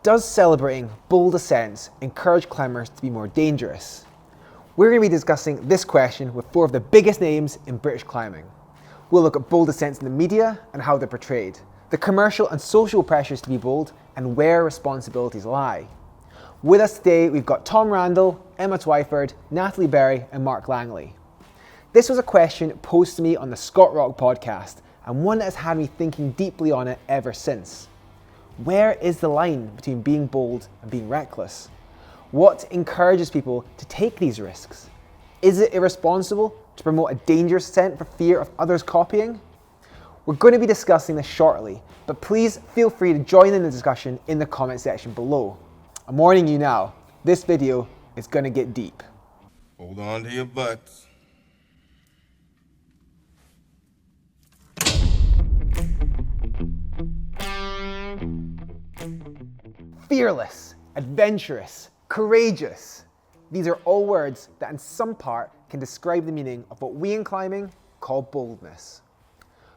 Does celebrating bold ascents encourage climbers to be more dangerous? We're going to be discussing this question with four of the biggest names in British climbing. We'll look at bold ascents in the media and how they're portrayed, the commercial and social pressures to be bold, and where responsibilities lie. With us today, we've got Tom Randall, Emma Twyford, Natalie Berry, and Marc Langley. This was a question posed to me on the Scott Rock podcast, and one that has had me thinking deeply on it ever since. Where is the line between being bold and being reckless? What encourages people to take these risks? Is it irresponsible to promote a dangerous ascent for fear of others copying? We're going to be discussing this shortly, but please feel free to join in the discussion in the comment section below. I'm warning you now, this video is going to get deep. Hold on to your butts. Fearless, adventurous, courageous. These are all words that in some part can describe the meaning of what we in climbing call boldness.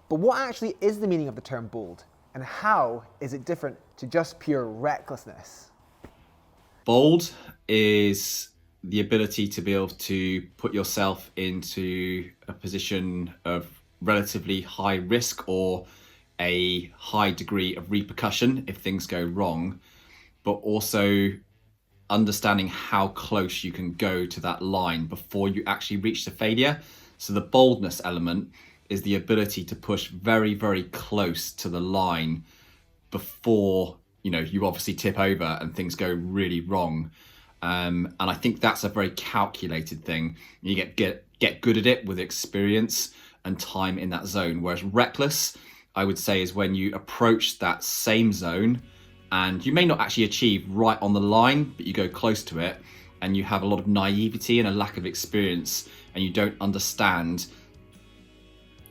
But what actually is the meaning of the term bold, and how is it different to just pure recklessness? Bold is the ability to be able to put yourself into a position of relatively high risk or a high degree of repercussion if things go wrong, but also understanding how close you can go to that line before you actually reach the failure. So the boldness element is the ability to push very, very close to the line before, you obviously tip over and things go really wrong. And I think that's a very calculated thing. You get good at it with experience and time in that zone. Whereas reckless, I would say, is when you approach that same zone and you may not actually achieve right on the line, but you go close to it and you have a lot of naivety and a lack of experience and you don't understand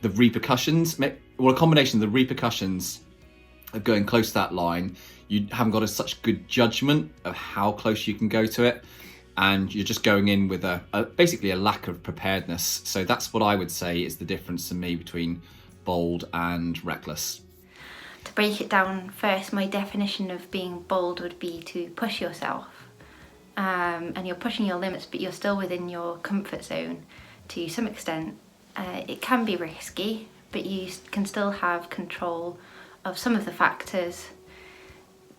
the repercussions, well, a combination of the repercussions of going close to that line. You haven't got such good judgment of how close you can go to it, and you're just going in with basically a lack of preparedness. So that's what I would say is the difference to me between bold and reckless. To break it down first, my definition of being bold would be to push yourself. And you're pushing your limits, but you're still within your comfort zone to some extent. It can be risky, but you can still have control of some of the factors,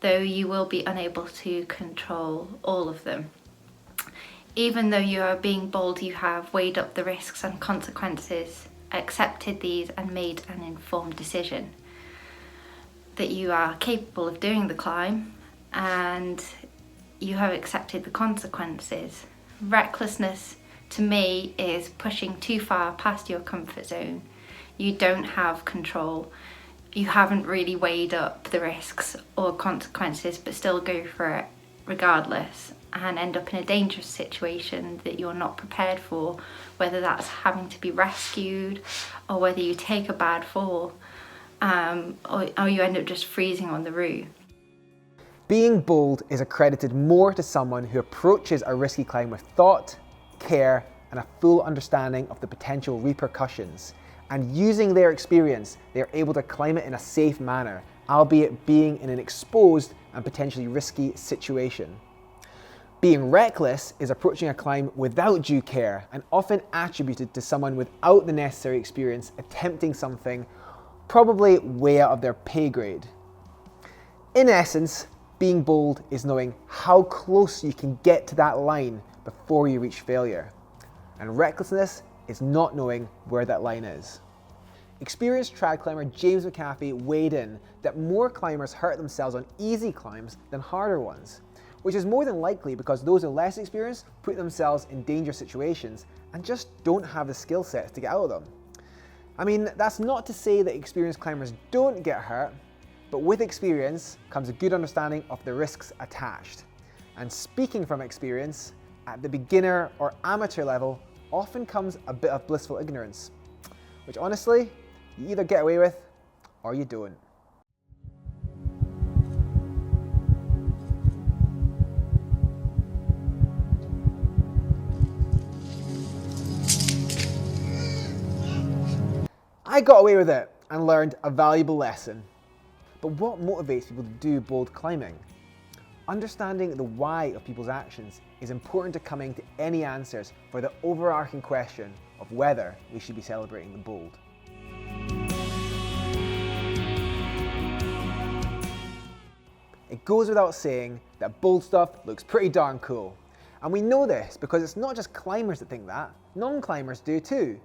though you will be unable to control all of them. Even though you are being bold, you have weighed up the risks and consequences, accepted these and made an informed decision that you are capable of doing the climb, and you have accepted the consequences. Recklessness to me is pushing too far past your comfort zone. You don't have control. You haven't really weighed up the risks or consequences, but still go for it regardless and end up in a dangerous situation that you're not prepared for, whether that's having to be rescued or whether you take a bad fall, or you end up just freezing on the route. Being bold is accredited more to someone who approaches a risky climb with thought, care, and a full understanding of the potential repercussions. And using their experience, they are able to climb it in a safe manner, albeit being in an exposed and potentially risky situation. Being reckless is approaching a climb without due care and often attributed to someone without the necessary experience attempting something probably way out of their pay grade. In essence, being bold is knowing how close you can get to that line before you reach failure. And recklessness is not knowing where that line is. Experienced trad climber James McAfee weighed in that more climbers hurt themselves on easy climbs than harder ones, which is more than likely because those who are less experienced put themselves in dangerous situations and just don't have the skill sets to get out of them. I mean, that's not to say that experienced climbers don't get hurt, but with experience comes a good understanding of the risks attached. And speaking from experience, at the beginner or amateur level often comes a bit of blissful ignorance, which honestly, you either get away with or you don't. I got away with it and learned a valuable lesson. But what motivates people to do bold climbing? understanding the why of people's actions is important to coming to any answers for the overarching question of whether we should be celebrating the bold. It goes without saying that bold stuff looks pretty darn cool. And we know this because it's not just climbers that think that, non-climbers do too.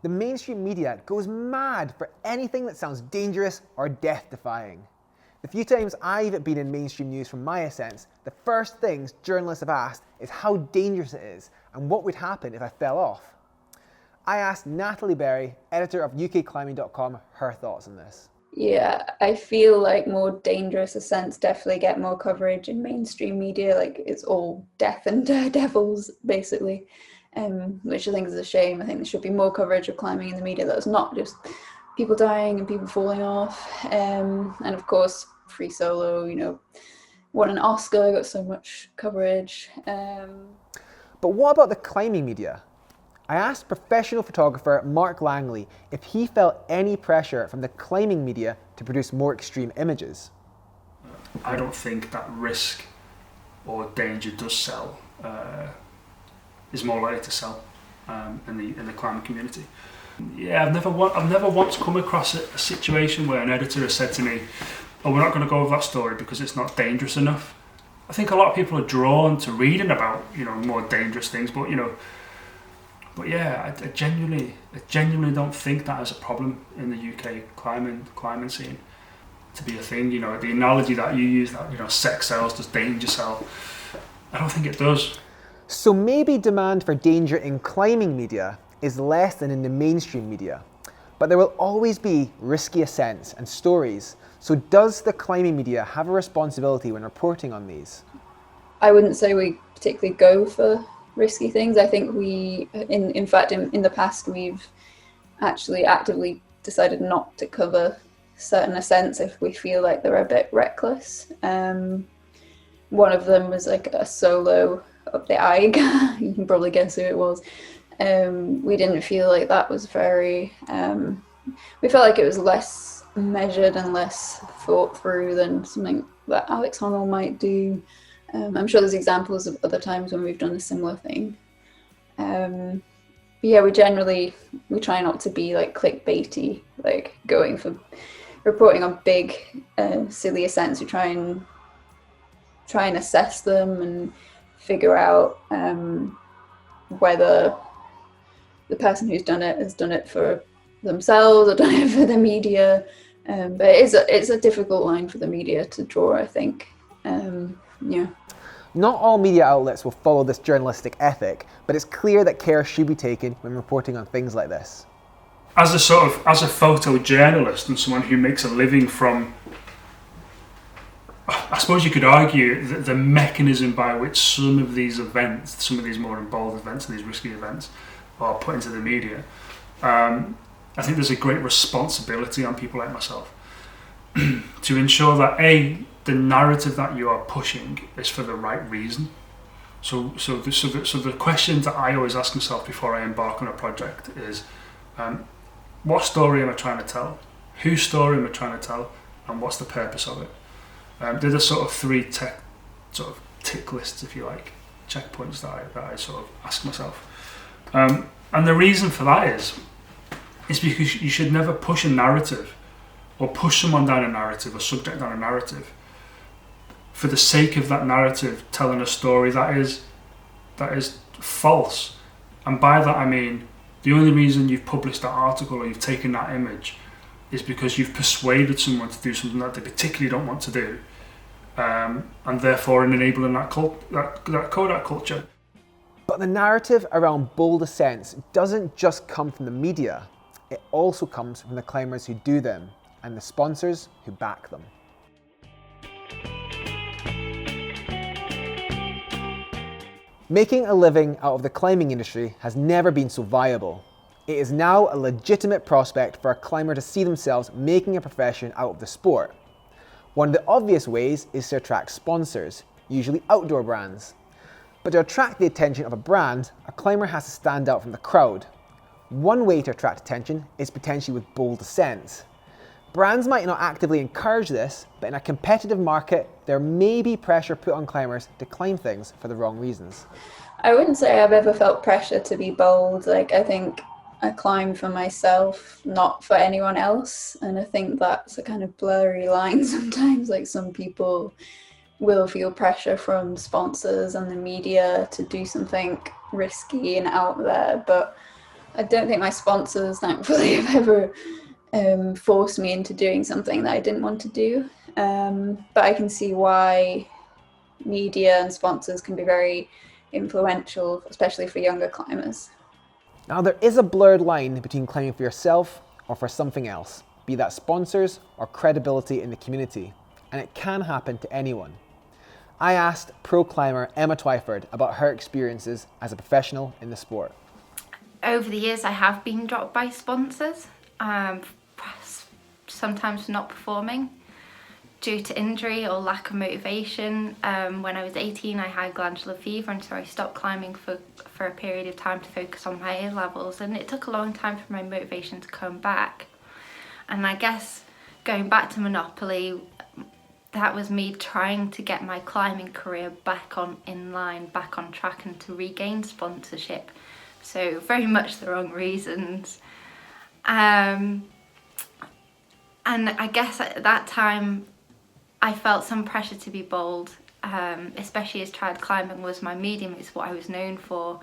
The mainstream media goes mad for anything that sounds dangerous or death-defying. The few times I've been in mainstream news from my ascents, the first things journalists have asked is how dangerous it is and what would happen if I fell off. I asked Natalie Berry, editor of UKClimbing.com, her thoughts on this. Yeah, I feel like more dangerous ascents definitely get more coverage in mainstream media. Like, it's all death and daredevils, basically, which I think is a shame. I think there should be more coverage of climbing in the media that's not just people dying and people falling off. And of course, free solo, you know, won an Oscar, got so much coverage. But what about the climbing media? I asked professional photographer Marc Langley if he felt any pressure from the climbing media to produce more extreme images. I don't think that risk or danger does sell, is more likely to sell in the climbing community. Yeah, I've never once come across a situation where an editor has said to me, "Oh, we're not going to go with that story because it's not dangerous enough." I think a lot of people are drawn to reading about, you know, more dangerous things, but yeah, I genuinely don't think that is a problem in the UK climbing scene to be a thing. You know, the analogy that you use, that, you know, sex sells, does danger sell? I don't think it does. So maybe demand for danger in climbing media is less than in the mainstream media, but there will always be risky ascents and stories. So does the climbing media have a responsibility when reporting on these? I wouldn't say we particularly go for risky things. I think we, in fact, in the past, we've actually actively decided not to cover certain ascents if we feel like they're a bit reckless. One of them was like a solo up the Eig. You can probably guess who it was. We didn't feel like that was very, we felt like it was less measured and less thought through than something that Alex Honnold might do. I'm sure there's examples of other times when we've done a similar thing. But yeah, we try not to be like clickbaity, like going for reporting on big, silly ascents. We try and assess them and figure out whether the person who's done it has done it for themselves or done it for the media. But it's a difficult line for the media to draw, I think. Yeah. Not all media outlets will follow this journalistic ethic, but it's clear that care should be taken when reporting on things like this. As a photojournalist and someone who makes a living from, I suppose you could argue the mechanism by which some of these events, some of these more bold events and these risky events are put into the media, I think there's a great responsibility on people like myself to ensure that the narrative that you are pushing is for the right reason. So the question that I always ask myself before I embark on a project is, what story am I trying to tell? Whose story am I trying to tell? And what's the purpose of it? They're the sort of three tick lists, if you like, checkpoints that I sort of ask myself. And the reason for that is because you should never push a narrative or push someone down a narrative or subject down a narrative for the sake of that narrative telling a story that is false. And by that I mean the only reason you've published that article or you've taken that image is because you've persuaded someone to do something that they particularly don't want to do, and therefore enabling that Kodak culture. But the narrative around bold ascents doesn't just come from the media, it also comes from the climbers who do them and the sponsors who back them. Making a living out of the climbing industry has never been so viable. It is now a legitimate prospect for a climber to see themselves making a profession out of the sport. One of the obvious ways is to attract sponsors, usually outdoor brands. But to attract the attention of a brand, a climber has to stand out from the crowd. One way to attract attention is potentially with bold ascents. Brands might not actively encourage this, but in a competitive market, there may be pressure put on climbers to climb things for the wrong reasons. I wouldn't say I've ever felt pressure to be bold. Like, I think I climb for myself, not for anyone else. And I think that's a kind of blurry line sometimes. Like, some people will feel pressure from sponsors and the media to do something risky and out there. But I don't think my sponsors, thankfully, have ever forced me into doing something that I didn't want to do. But I can see why media and sponsors can be very influential, especially for younger climbers. Now, there is a blurred line between climbing for yourself or for something else, be that sponsors or credibility in the community, and it can happen to anyone. I asked pro climber Emma Twyford about her experiences as a professional in the sport. Over the years, I have been dropped by sponsors, sometimes for not performing due to injury or lack of motivation. When I was 18, I had glandular fever, and so I stopped climbing for a period of time to focus on my A levels, and it took a long time for my motivation to come back. And I guess going back to Monopoly, that was me trying to get my climbing career back in line, back on track, and to regain sponsorship. So very much the wrong reasons. And I guess at that time I felt some pressure to be bold, especially as trad climbing was my medium, it's what I was known for.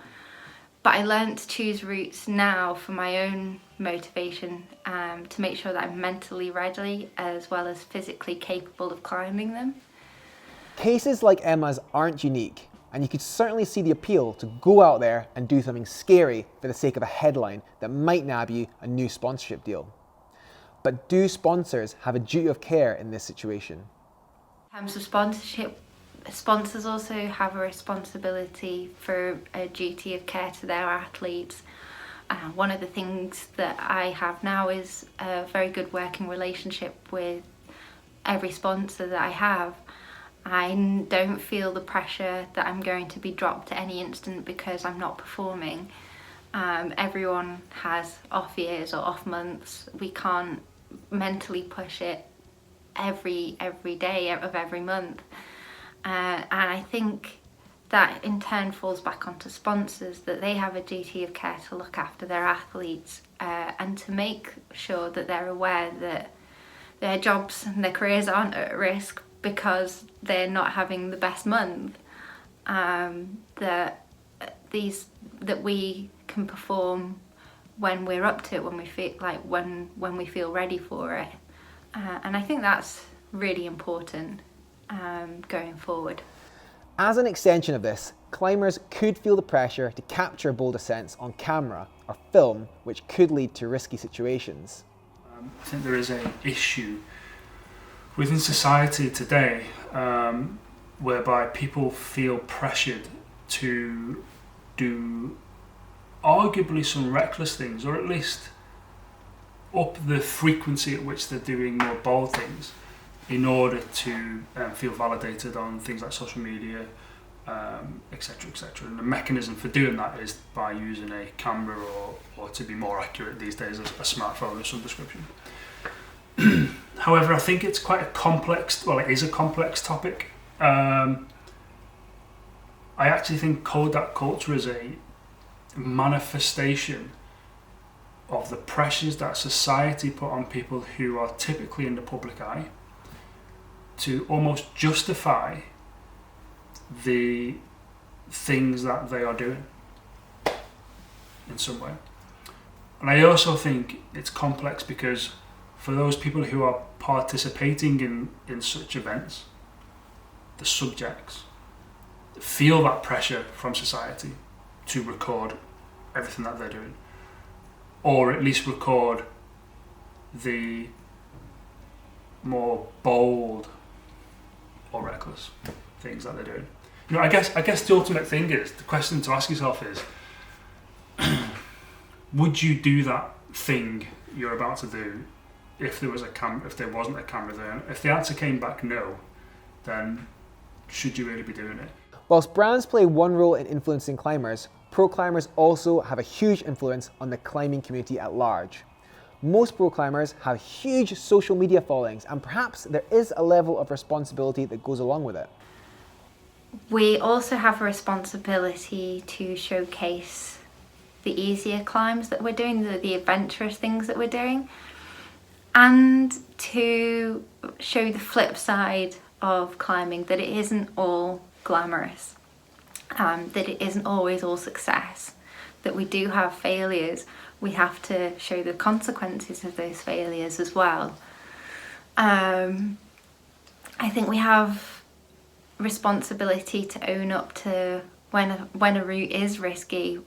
But I learned to choose routes now for my own motivation, to make sure that I'm mentally ready as well as physically capable of climbing them. Cases like Emma's aren't unique, and you could certainly see the appeal to go out there and do something scary for the sake of a headline that might nab you a new sponsorship deal. But do sponsors have a duty of care in this situation? In terms of sponsorship, sponsors also have a responsibility for a duty of care to their athletes. One of the things that I have now is a very good working relationship with every sponsor that I have. I don't feel the pressure that I'm going to be dropped at any instant because I'm not performing. Everyone has off years or off months. We can't mentally push it every day of every month. And I think that in turn falls back onto sponsors, that they have a duty of care to look after their athletes and to make sure that they're aware that their jobs and their careers aren't at risk because they're not having the best month. That we can perform when we're up to it, when we feel like when we feel ready for it. And I think that's really important going forward. As an extension of this, climbers could feel the pressure to capture bold ascents on camera or film, which could lead to risky situations. I think there is an issue within society today whereby people feel pressured to do arguably some reckless things, or at least up the frequency at which they're doing more bold things in order to feel validated on things like social media, etc., etc. And the mechanism for doing that is by using a camera or to be more accurate these days, a smartphone of some description. However, I think it's quite a complex, it is a complex topic. I actually think Kodak culture is a manifestation of the pressures that society put on people who are typically in the public eye to almost justify the things that they are doing in some way. And I also think it's complex because for those people who are participating in such events, the subjects feel that pressure from society to record everything that they're doing, or at least record the more bold or reckless things that they're doing. I guess the ultimate thing is, the question to ask yourself is, would you do that thing you're about to do if there wasn't a camera there? If the answer came back no, then should you really be doing it? Whilst brands play one role in influencing climbers, pro climbers also have a huge influence on the climbing community at large. Most pro climbers have huge social media followings, and perhaps there is a level of responsibility that goes along with it. We also have a responsibility to showcase the easier climbs that we're doing, the adventurous things that we're doing, and to show the flip side of climbing, that it isn't all glamorous, that it isn't always all success, that we do have failures. We have to show the consequences of those failures as well. I think we have responsibility to own up to when a route is risky.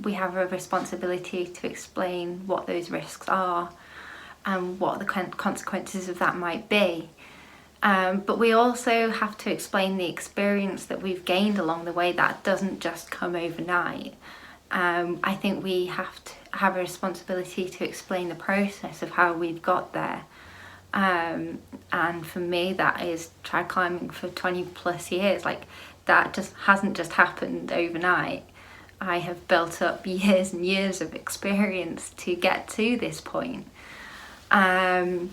We have a responsibility to explain what those risks are and what the consequences of that might be. But we also have to explain the experience that we've gained along the way. That doesn't just come overnight. I think we have to have a responsibility to explain the process of how we've got there. And for me, that is trad climbing for 20 plus years. Like, that just hasn't just happened overnight. I have built up years and years of experience to get to this point. And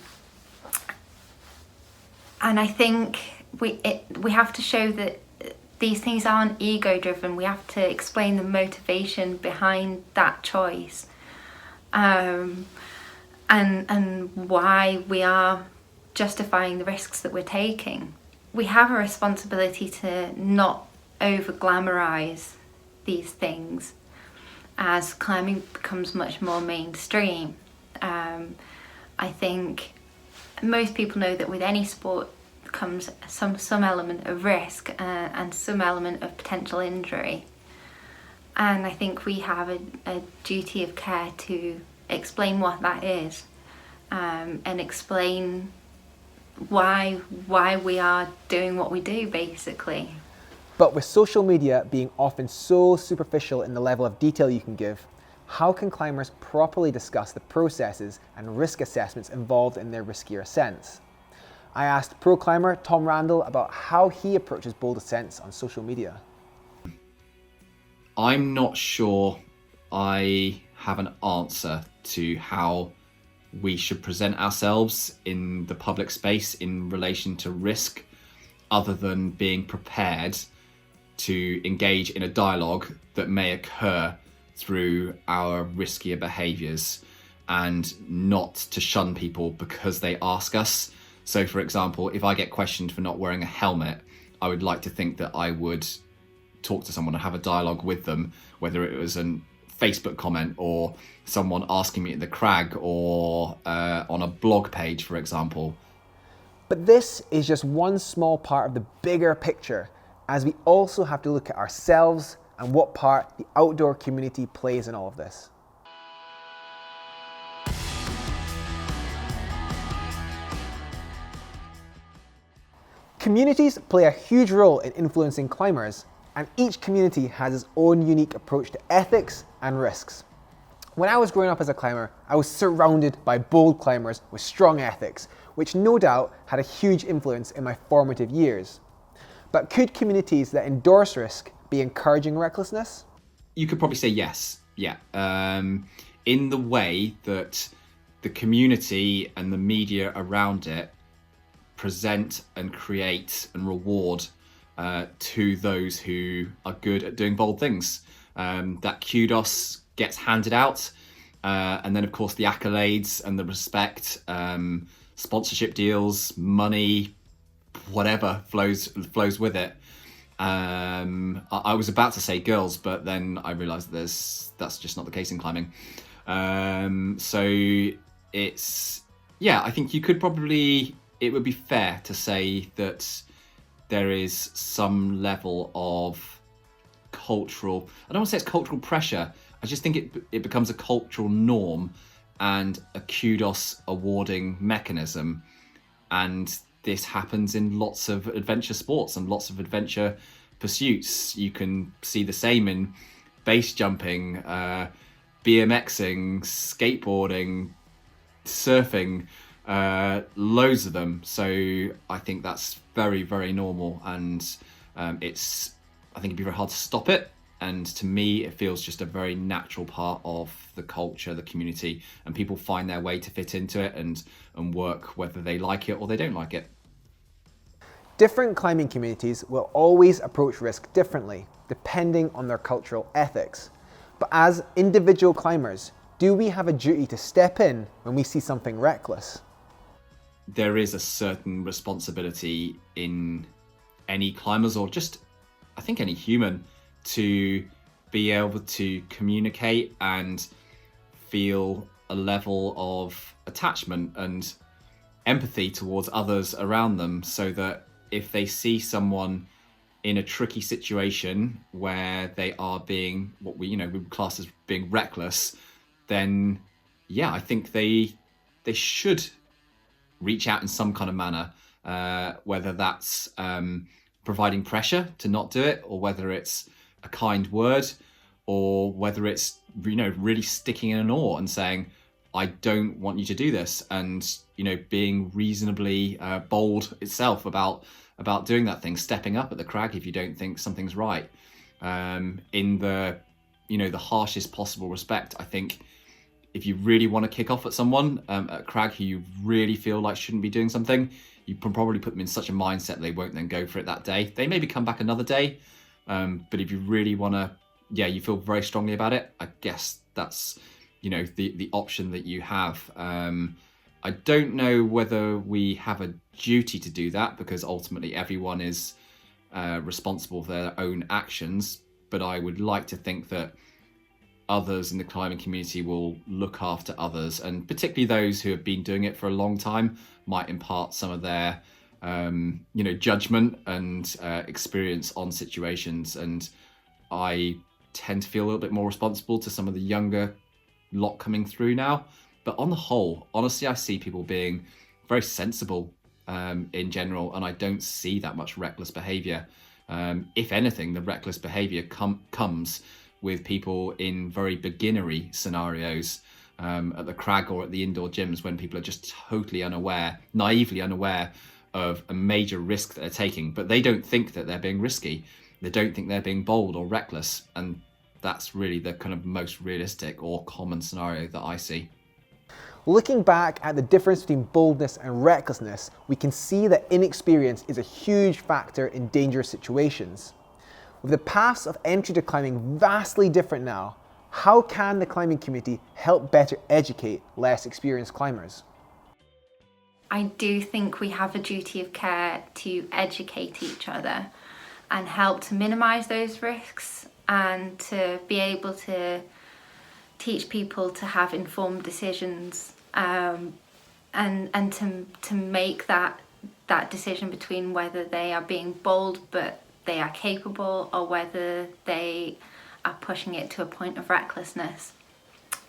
I think we have to show that these things aren't ego driven. We have to explain the motivation behind that choice, and why we are justifying the risks that we're taking. We have a responsibility to not over glamorize these things as climbing becomes much more mainstream. I think most people know that with any sport comes some element of risk and some element of potential injury, and I think we have a duty of care to explain what that is, and explain why we are doing what we do, basically. But with social media being often so superficial in the level of detail you can give, how can climbers properly discuss the processes and risk assessments involved in their riskier ascents? I asked pro climber Tom Randall about how he approaches bold ascents on social media. I'm not sure I have an answer to how we should present ourselves in the public space in relation to risk, other than being prepared to engage in a dialogue that may occur through our riskier behaviours, and not to shun people because they ask us. So for example, if I get questioned for not wearing a helmet, I would like to think that I would talk to someone and have a dialogue with them, whether it was a Facebook comment or someone asking me at the crag or on a blog page, for example. But this is just one small part of the bigger picture, as we also have to look at ourselves and what part the outdoor community plays in all of this. Communities play a huge role in influencing climbers, and each community has its own unique approach to ethics and risks. When I was growing up as a climber, I was surrounded by bold climbers with strong ethics, which no doubt had a huge influence in my formative years. But could communities that endorse risk be encouraging recklessness? You could probably say yes, yeah. In the way that the community and the media around it present and create and reward to those who are good at doing bold things. That kudos gets handed out, and then of course the accolades and the respect, sponsorship deals, money, whatever flows with it. I was about to say girls, but then I realised that's just not the case in climbing. So it's, yeah, I think you could probably, it would be fair to say that there is some level of cultural, I don't want to say it's cultural pressure, I just think it becomes a cultural norm and a kudos awarding mechanism. And this happens in lots of adventure sports and lots of adventure pursuits. You can see the same in base jumping, BMXing, skateboarding, surfing, loads of them. So I think that's very, very normal, and I think it'd be very hard to stop it. And to me, it feels just a very natural part of the culture, the community, and people find their way to fit into it and work whether they like it or they don't like it. Different climbing communities will always approach risk differently, depending on their cultural ethics. But as individual climbers, do we have a duty to step in when we see something reckless? There is a certain responsibility in any climbers, or just, I think, any human, to be able to communicate and feel a level of attachment and empathy towards others around them, so that if they see someone in a tricky situation where they are being what we would class as being reckless, then yeah, I think they should reach out in some kind of manner, whether that's providing pressure to not do it, or whether it's a kind word, or whether it's really sticking in an oar and saying, I don't want you to do this, and being reasonably bold itself about doing that thing, stepping up at the crag if you don't think something's right, in the the harshest possible respect. I think if you really want to kick off at someone at crag who you really feel like shouldn't be doing something, you can probably put them in such a mindset they won't then go for it that day. They maybe come back another day, but if you really want to, you feel very strongly about it, I guess that's the option that you have. I don't know whether we have a duty to do that, because ultimately everyone is responsible for their own actions, but I would like to think that others in the climbing community will look after others, and particularly those who have been doing it for a long time might impart some of their judgment and experience on situations. And I tend to feel a little bit more responsible to some of the younger lot coming through now, but on the whole, honestly, I see people being very sensible in general, and I don't see that much reckless behaviour. If anything, the reckless behaviour comes with people in very beginnery scenarios at the crag or at the indoor gyms, when people are just totally naively unaware of a major risk that they're taking, but they don't think that they're being risky. They don't think they're being bold or reckless, and that's really the kind of most realistic or common scenario that I see. Looking back at the difference between boldness and recklessness, we can see that inexperience is a huge factor in dangerous situations. With the paths of entry to climbing vastly different now, how can the climbing community help better educate less experienced climbers? I do think we have a duty of care to educate each other and help to minimise those risks, and to be able to teach people to have informed decisions, and to make that decision between whether they are being bold but they are capable, or whether they are pushing it to a point of recklessness.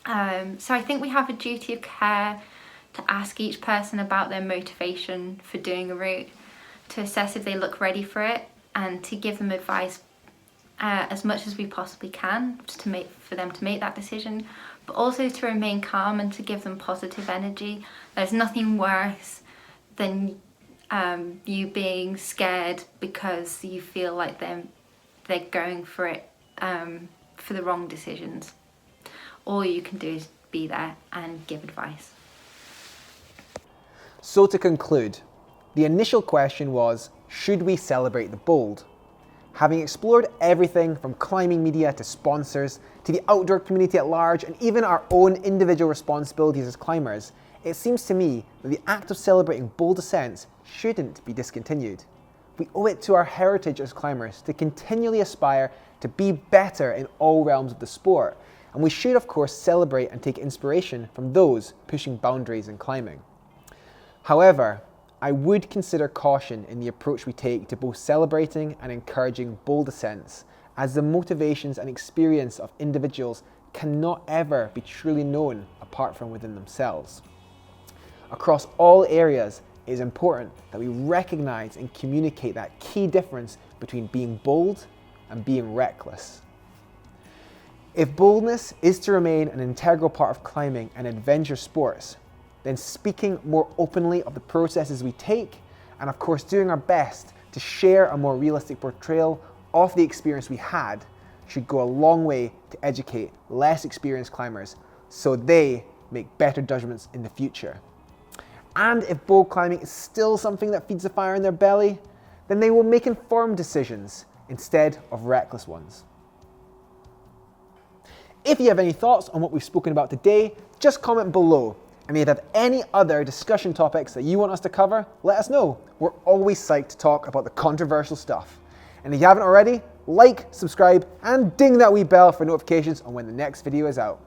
So I think we have a duty of care to ask each person about their motivation for doing a route, to assess if they look ready for it, and to give them advice as much as we possibly can for them to make that decision, but also to remain calm and to give them positive energy. There's nothing worse than you being scared because you feel like they're going for it for the wrong decisions. All you can do is be there and give advice. So to conclude, the initial question was, should we celebrate the bold? Having explored everything from climbing media to sponsors, to the outdoor community at large, and even our own individual responsibilities as climbers, it seems to me that the act of celebrating bold ascents shouldn't be discontinued. We owe it to our heritage as climbers to continually aspire to be better in all realms of the sport, and we should of course celebrate and take inspiration from those pushing boundaries in climbing. However, I would consider caution in the approach we take to both celebrating and encouraging bold ascents, as the motivations and experience of individuals cannot ever be truly known apart from within themselves. Across all areas, it is important that we recognise and communicate that key difference between being bold and being reckless. If boldness is to remain an integral part of climbing and adventure sports, then speaking more openly of the processes we take, and of course doing our best to share a more realistic portrayal of the experience we had, should go a long way to educate less experienced climbers so they make better judgments in the future. And if bold climbing is still something that feeds the fire in their belly, then they will make informed decisions instead of reckless ones. If you have any thoughts on what we've spoken about today, just comment below. And if you have any other discussion topics that you want us to cover, let us know. We're always psyched to talk about the controversial stuff. And if you haven't already, like, subscribe, and ding that wee bell for notifications on when the next video is out.